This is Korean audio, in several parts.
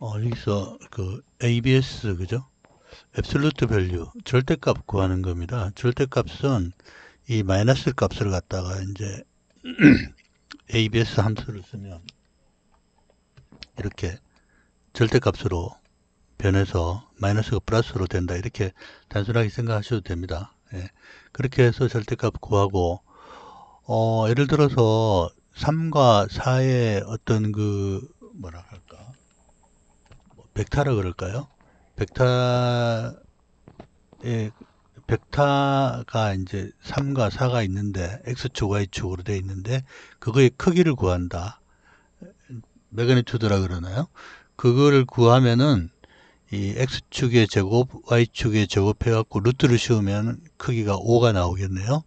여기서 그 ABS, 그죠? Absolute Value, 절대값 구하는 겁니다. 절대값은 이 마이너스 값을 갖다가 이제 ABS 함수를 쓰면 이렇게 절대값으로 변해서 마이너스가 플러스로 된다. 이렇게 단순하게 생각하셔도 됩니다. 예. 그렇게 해서 절대값 구하고, 예를 들어서 3과 4의 어떤 뭐라 할까? 벡터라 그럴까요? 벡터의, 벡터가 이제 3과 4가 있는데, X축, Y축으로 되어 있는데, 그거의 크기를 구한다. 매그니튜드라 그러나요? 그거를 구하면은, 이 X축의 제곱, Y축의 제곱 해갖고 루트를 씌우면 크기가 5가 나오겠네요.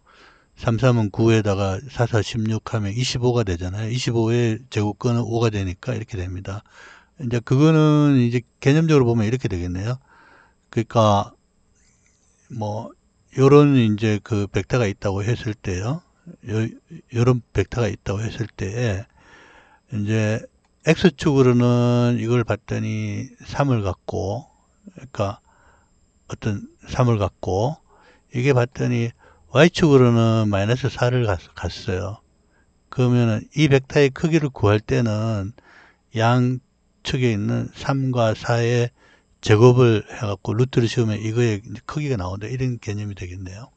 3, 3은 9에다가 4, 4, 16 하면 25가 되잖아요. 25의 제곱근은 5가 되니까 이렇게 됩니다. 이제 그거는 이제 개념적으로 보면 이렇게 되겠네요. 그러니까 뭐 요런 이제 그 벡터가 있다고 했을 때요. 요런 벡터가 있다고 했을 때에 이제 X축으로는 이걸 봤더니 3을 갖고, 그러니까 어떤 3을 갖고, 이게 봤더니 Y축으로는 마이너스 4를 갔어요. 그러면은 이 벡터의 크기를 구할 때는 양측에 있는 3과 4의 제곱을 해갖고 루트를 씌우면 이거의 크기가 나온다. 이런 개념이 되겠네요.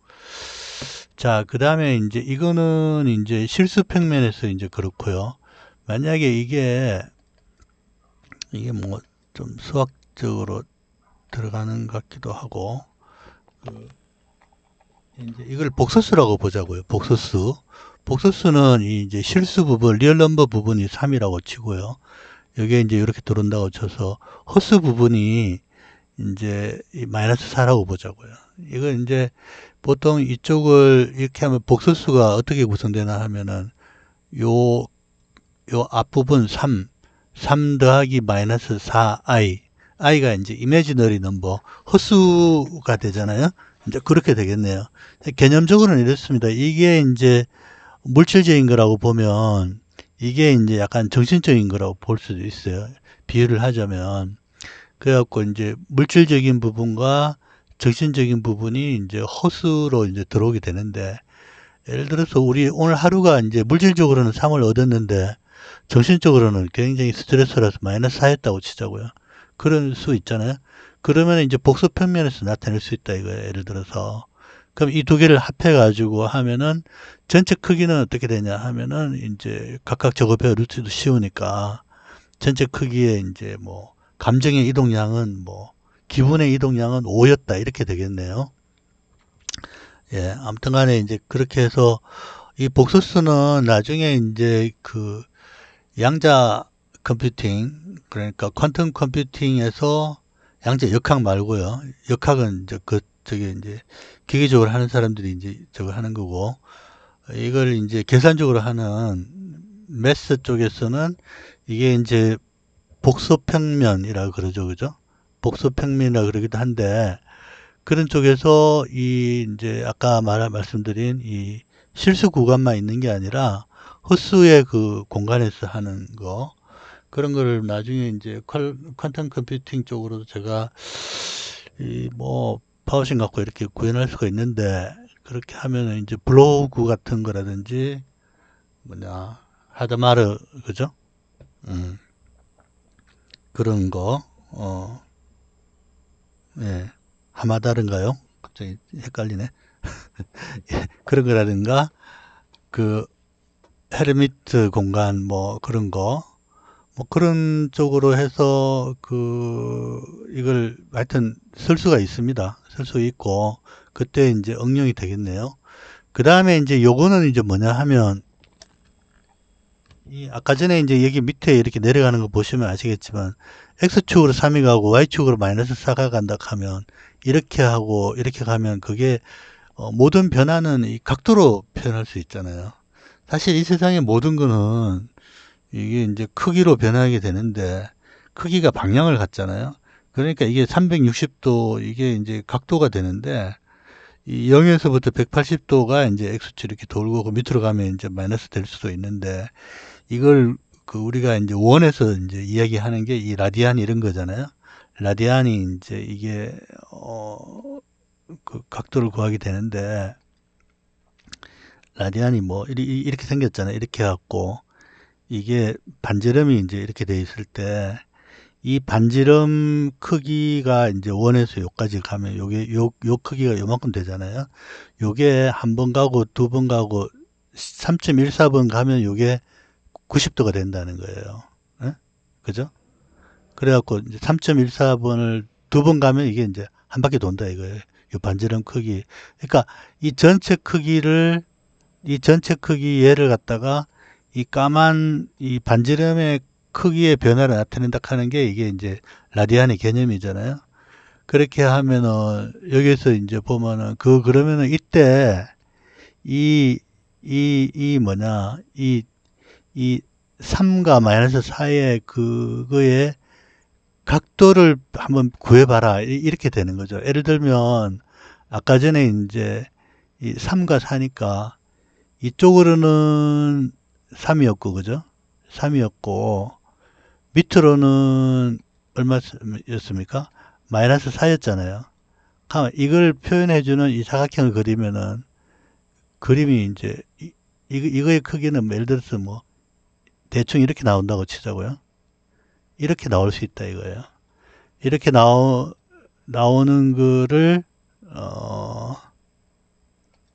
자, 그 다음에 이제 이거는 이제 실수 평면에서 이제 그렇고요. 만약에 이게 뭐 좀 수학적으로 들어가는 것 같기도 하고, 이제 이걸 복소수라고 보자고요. 복소수. 복소수는 이제 실수 부분, 리얼 넘버 부분이 3이라고 치고요. 여기에 이제 이렇게 들어온다고 쳐서 허수 부분이 이제 마이너스 4라고 보자고요. 이건 이제 보통 이쪽을 이렇게 하면 복소수가 어떻게 구성되나 하면은 요 앞부분 3 더하기 마이너스 4i, i가 이제 이미지너리 넘버, 허수가 되잖아요. 이제 그렇게 되겠네요. 개념적으로는 이렇습니다. 이게 이제 물질적인 거라고 보면 이게 이제 약간 정신적인 거라고 볼 수도 있어요. 비유를 하자면. 그래갖고 이제 물질적인 부분과 정신적인 부분이 이제 허수로 이제 들어오게 되는데, 예를 들어서 우리 오늘 하루가 이제 물질적으로는 3을 얻었는데 정신적으로는 굉장히 스트레스라서 마이너스 4였다고 치자고요. 그럴 수 있잖아요. 그러면 이제 복수 평면에서 나타낼 수 있다 이거예요. 예를 들어서. 그럼 이 두 개를 합해 가지고 하면은 전체 크기는 어떻게 되냐 하면은 이제 각각 제곱해 루트도 쉬우니까 전체 크기의 이제 뭐 감정의 이동량은 뭐 기분의 이동량은 5였다 이렇게 되겠네요. 예, 아무튼 간에 이제 그렇게 해서 이 복소수는 나중에 이제 그 양자 컴퓨팅, 그러니까 퀀텀 컴퓨팅에서 양자 역학 말고요. 역학은 이제 저기 이제 기계적으로 하는 사람들이 이제 저걸 하는 거고, 이걸 이제 계산적으로 하는 매스 쪽에서는 이게 이제 복소평면이라고 그러죠. 그죠? 복소평면이라고 그러기도 한데, 그런 쪽에서 이 이제 아까 말씀드린 이 실수 구간만 있는 게 아니라 헛수의 그 공간에서 하는 거, 그런 거를 나중에 이제 퀀텀 컴퓨팅 쪽으로도 제가 이 뭐 파워신 갖고 이렇게 구현할 수가 있는데, 그렇게 하면은 이제 블로그 같은 거라든지 뭐냐 하드마르, 그죠? 음, 그런 거, 예, 하마다른가요? 갑자기 헷갈리네. 예, 그런 거라든가 그 헤르미트 공간 뭐 그런 거, 뭐 그런 쪽으로 해서 이걸 하여튼 쓸 수가 있습니다. 쓸 수 있고 그때 이제 응용이 되겠네요. 그 다음에 이제 요거는 이제 뭐냐 하면 이 아까 전에 이제 여기 밑에 이렇게 내려가는 거 보시면 아시겠지만 X축으로 3이 가고 Y축으로 마이너스 4가 간다 하면 이렇게 하고 이렇게 가면 그게 모든 변화는 이 각도로 표현할 수 있잖아요. 사실 이 세상의 모든 거는 이게 이제 크기로 변하게 되는데 크기가 방향을 갖잖아요. 그러니까 이게 360도 이게 이제 각도가 되는데 이 0에서부터 180도가 이제 X축 이렇게 돌고 그 밑으로 가면 이제 마이너스 될 수도 있는데 이걸 우리가 이제 원에서 이제 이야기하는 게 이 라디안 이런 거잖아요. 라디안이 이제 이게 그 각도를 구하게 되는데, 라디안이 뭐 이렇게 생겼잖아요. 이렇게 해갖고 이게 반지름이 이제 이렇게 돼 있을 때, 이 반지름 크기가 이제 원에서 요까지 가면 요게 요 크기가 요만큼 되잖아요. 요게 한 번 가고 두 번 가고 3.14번 가면 요게 90도가 된다는 거예요. 예? 그죠? 그래갖고 이제 3.14번을 두 번 가면 이게 이제 한 바퀴 돈다 이거예요. 요 반지름 크기. 그러니까 이 전체 크기를, 이 전체 크기 얘를 갖다가 이 까만 이 반지름의 크기의 변화를 나타낸다 하는 게 이게 이제 라디안의 개념이잖아요. 그렇게 하면은 여기서 이제 보면은 그러면은 이때 이 뭐냐 이 3과 마이너스 사이의 그거의 각도를 한번 구해봐라 이렇게 되는 거죠. 예를 들면 아까 전에 이제 이 3과 4니까 이쪽으로는 3이었고 그죠? 3이었고 밑으로는 얼마였습니까? 마이너스 4였잖아요. 이걸 표현해주는 이 사각형을 그리면은 그림이 이제 이거의 크기는 뭐 예를 들어서 뭐 대충 이렇게 나온다고 치자고요. 이렇게 나올 수 있다 이거예요. 이렇게 나오는 거를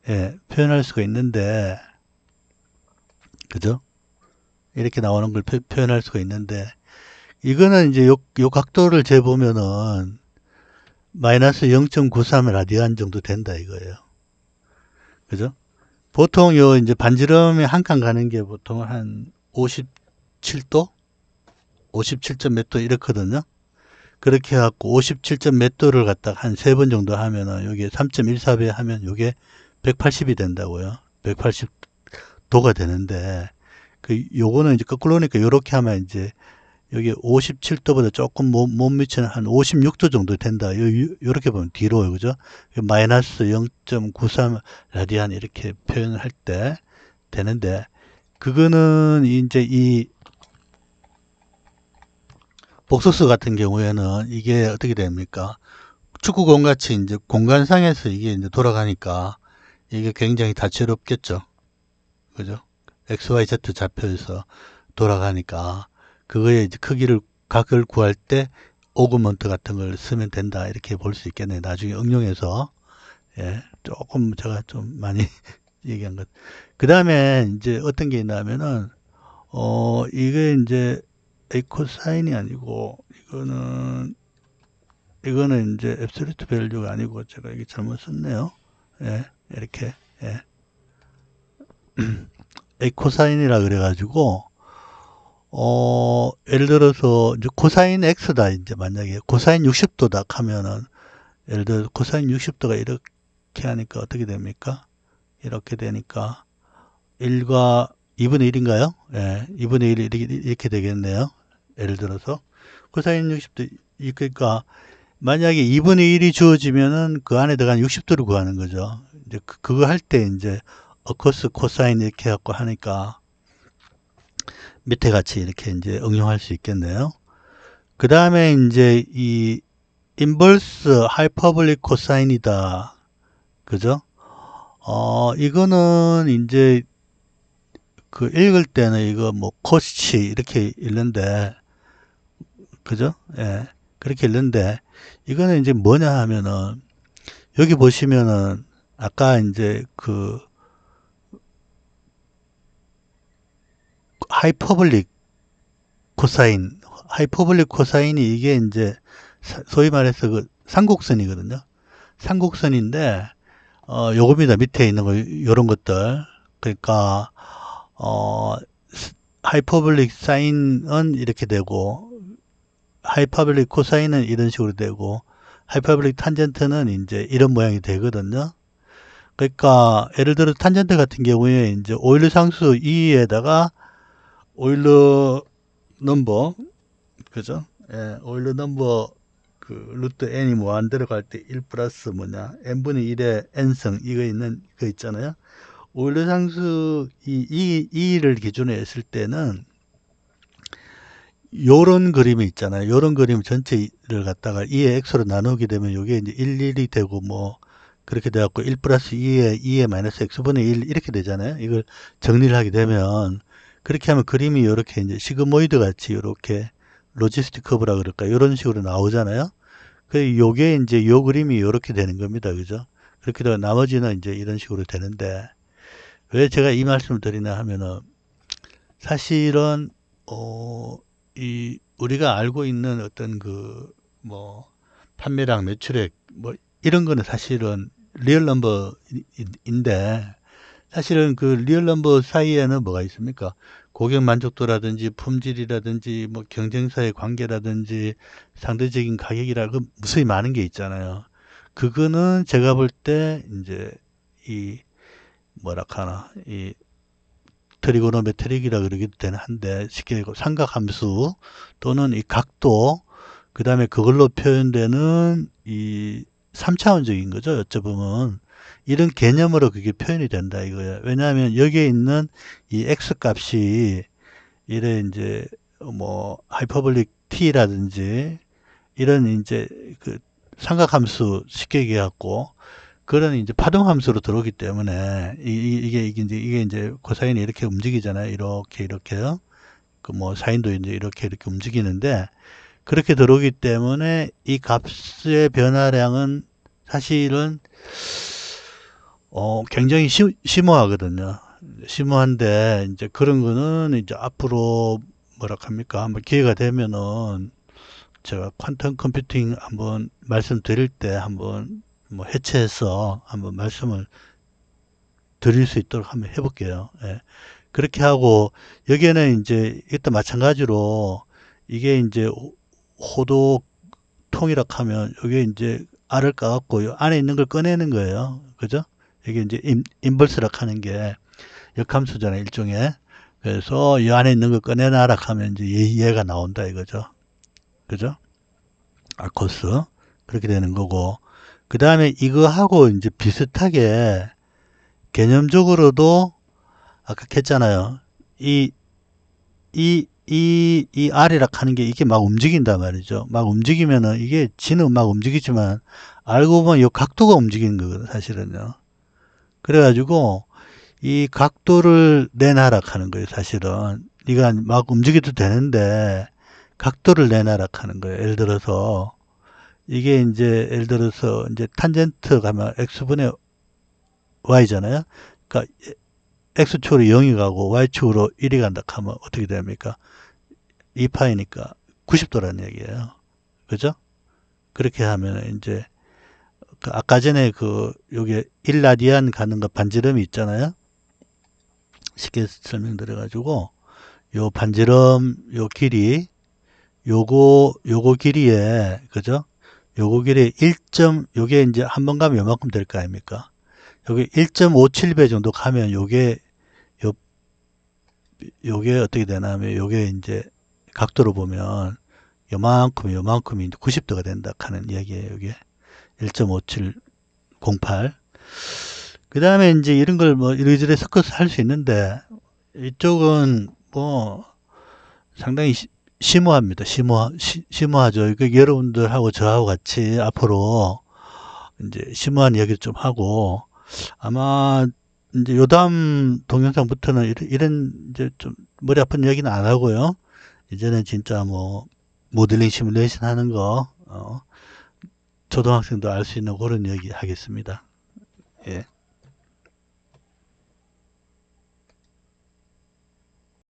예, 표현할 수가 있는데 그죠? 이렇게 나오는 걸 표현할 수가 있는데 이거는 이제 요 각도를 재보면은 마이너스 0.93 라디안 정도 된다 이거예요. 그죠? 보통 요 이제 반지름이 한 칸 가는 게 보통 한 57도? 57점 몇 도 이렇거든요. 그렇게 해갖고 57점 몇 도를 갖다가 한 세 번 정도 하면은 여기 3.14배 하면 요게 180이 된다고요. 180도가 되는데 요거는 이제 거꾸로 오니까 요렇게 하면 이제 여기 57도보다 조금 못 미치는 한 56도 정도 된다. 요렇게 보면 뒤로, 그죠? 마이너스 0.93 라디안 이렇게 표현할 때 되는데, 그거는 이제 이 복소스 같은 경우에는 이게 어떻게 됩니까? 축구공 같이 이제 공간상에서 이게 이제 돌아가니까 이게 굉장히 다채롭겠죠. 그죠? XYZ 좌표에서 돌아가니까 그거의 이제 각을 구할 때 오그먼트 같은 걸 쓰면 된다 이렇게 볼 수 있겠네요. 나중에 응용해서 예, 조금 제가 좀 많이 얘기한 것. 그 다음에 이제 어떤 게 있냐면은 이게 이제 에코사인이 아니고 이거는 이제 앱솔루트 밸류가 아니고 제가 이게 잘못 썼네요. 예, 이렇게 예. 에코사인이라 그래가지고 예를 들어서 이제 코사인 X다 이제 만약에 코사인 60도다 하면은 예를 들어 코사인 60도가 이렇게 하니까 어떻게 됩니까? 이렇게 되니까 1과 2분의 1인가요? 예, 2분의 1이 이렇게 되겠네요. 예를 들어서 코사인 60도 그러니까 만약에 2분의 1이 주어지면은 그 안에 들어간 60도를 구하는 거죠. 이제 그거 할 때 이제 어코스 코사인 이렇게 해갖고 하니까 밑에 같이 이렇게 이제 응용할 수 있겠네요. 그 다음에 이제 이 인버스 하이퍼블릭 코사인이다. 그죠? 이거는 이제 그 읽을 때는 이거 뭐 코시 이렇게 읽는데, 그죠? 예. 그렇게 읽는데, 이거는 이제 뭐냐 하면은, 여기 보시면은, 아까 이제 그 하이퍼블릭 코사인이 이게 이제 소위 말해서 그 삼곡선이거든요. 삼곡선인데 요겁니다. 밑에 있는 거 요런 것들. 그러니까 하이퍼블릭 사인은 이렇게 되고 하이퍼블릭 코사인은 이런 식으로 되고 하이퍼블릭 탄젠트는 이제 이런 모양이 되거든요. 그러니까 예를 들어 탄젠트 같은 경우에 이제 오일러 상수 2에다가 오일러 넘버 그죠? 예, 오일러 넘버 그 루트 n이 뭐 안 들어갈 때 1 플러스 뭐냐 n분의 1의 n승 이거 있는 거 있잖아요. 오일러 상수 2를 기준으로 했을 때는 요런 그림이 있잖아요. 요런 그림 전체를 갖다가 2의 x로 나누게 되면 요게 이제 1, 1이 되고 뭐 그렇게 돼갖고 1 플러스 2의 마이너스 x분의 1 이렇게 되잖아요. 이걸 정리를 하게 되면 그렇게 하면 그림이 요렇게 이제 시그모이드 같이 요렇게 로지스틱 커브라 그럴까 요런 식으로 나오잖아요. 그 요게 이제 요 그림이 요렇게 되는 겁니다. 그죠? 그렇게 되면 나머지는 이제 이런 식으로 되는데 왜 제가 이 말씀을 드리나 하면은 사실은 이 우리가 알고 있는 어떤 그 뭐 판매량 매출액 뭐 이런 거는 사실은 리얼 넘버인데 사실은 그 리얼 넘버 사이에는 뭐가 있습니까? 고객 만족도라든지 품질이라든지 뭐 경쟁사의 관계라든지 상대적인 가격이라 그 무수히 많은 게 있잖아요. 그거는 제가 볼 때 이제 이 뭐라 하나 이 트리고노메트릭이라 그러기도 되는 한데 쉽게 얘기하고 삼각함수 또는 이 각도 그 다음에 그걸로 표현되는 이 3차원적인 거죠. 여쭤보면 이런 개념으로 그게 표현이 된다 이거예요. 왜냐하면 여기에 있는 이 x 값이 이래 이제 뭐 하이퍼볼릭 t라든지 이런 이제 그 삼각함수 쉽게 얘기해갖고 그런 이제 파동 함수로 들어오기 때문에 이게 이제 코사인이 이렇게 움직이잖아요. 이렇게요. 그 뭐 사인도 이제 이렇게 움직이는데 그렇게 들어오기 때문에 이 값의 변화량은 사실은 굉장히 심오하거든요. 심오한데 이제 그런 거는 이제 앞으로 뭐라 합니까? 한번 기회가 되면은 제가 퀀텀 컴퓨팅 한번 말씀드릴 때 한번 뭐 해체해서 한번 말씀을 드릴 수 있도록 한번 해볼게요. 예. 그렇게 하고 여기에는 이제 이것도 마찬가지로 이게 이제 호도 통이라 하면 여기 이제 알을 까갖고 요 안에 있는 걸 꺼내는 거예요. 그죠? 이게 이제 인버스라 하는 게 역함수잖아요. 일종의. 그래서 이 안에 있는 걸 꺼내놔라 하면 이제 얘가 나온다 이거죠. 그죠? 아코스. 그렇게 되는 거고. 그 다음에 이거하고 이제 비슷하게 개념적으로도 아까 했잖아요. 이 R이라 하는 게 이게 막 움직인단 말이죠. 막 움직이면은 이게 지는 막 움직이지만 알고 보면 이 각도가 움직이는 거거든, 사실은요. 그래가지고 이 각도를 내놔라 하는 거예요, 사실은. 네가 막 움직여도 되는데 각도를 내놔라 하는 거예요. 예를 들어서 이게 이제 예를 들어서 이제 탄젠트 가면 x분의 y잖아요. 그러니까 x축으로 0이 가고 y축으로 1이 간다 하면 어떻게 됩니까? 2파이니까 90도라는 얘기예요. 그죠? 그렇게 하면 이제 그 아까 전에 그 요게 1라디안 가는 거 반지름이 있잖아요. 쉽게 설명드려 가지고 요 반지름 요 길이 요거 길이에 그죠? 요거 길이에 1. 요게 이제 한 번 가면 요만큼 될 거 아닙니까? 여기 1.57배 정도 가면 요 요게 어떻게 되냐면 요게 이제 각도로 보면 요만큼이 이제 90도가 된다 하는 이야기예요. 요게 1.5708. 그 다음에 이제 이런 걸 뭐 이리저리 섞어서 할 수 있는데 이쪽은 뭐 상당히 심오합니다. 심오하죠. 그 여러분들하고 저하고 같이 앞으로 이제 심오한 이야기를 좀 하고 아마 이제 요다음 동영상부터는 이런 이제 좀 머리 아픈 이야기는 안 하고요. 이제는 진짜 뭐 모델링 시뮬레이션 하는 거 초등학생도 알 수 있는 그런 이야기 하겠습니다. 예.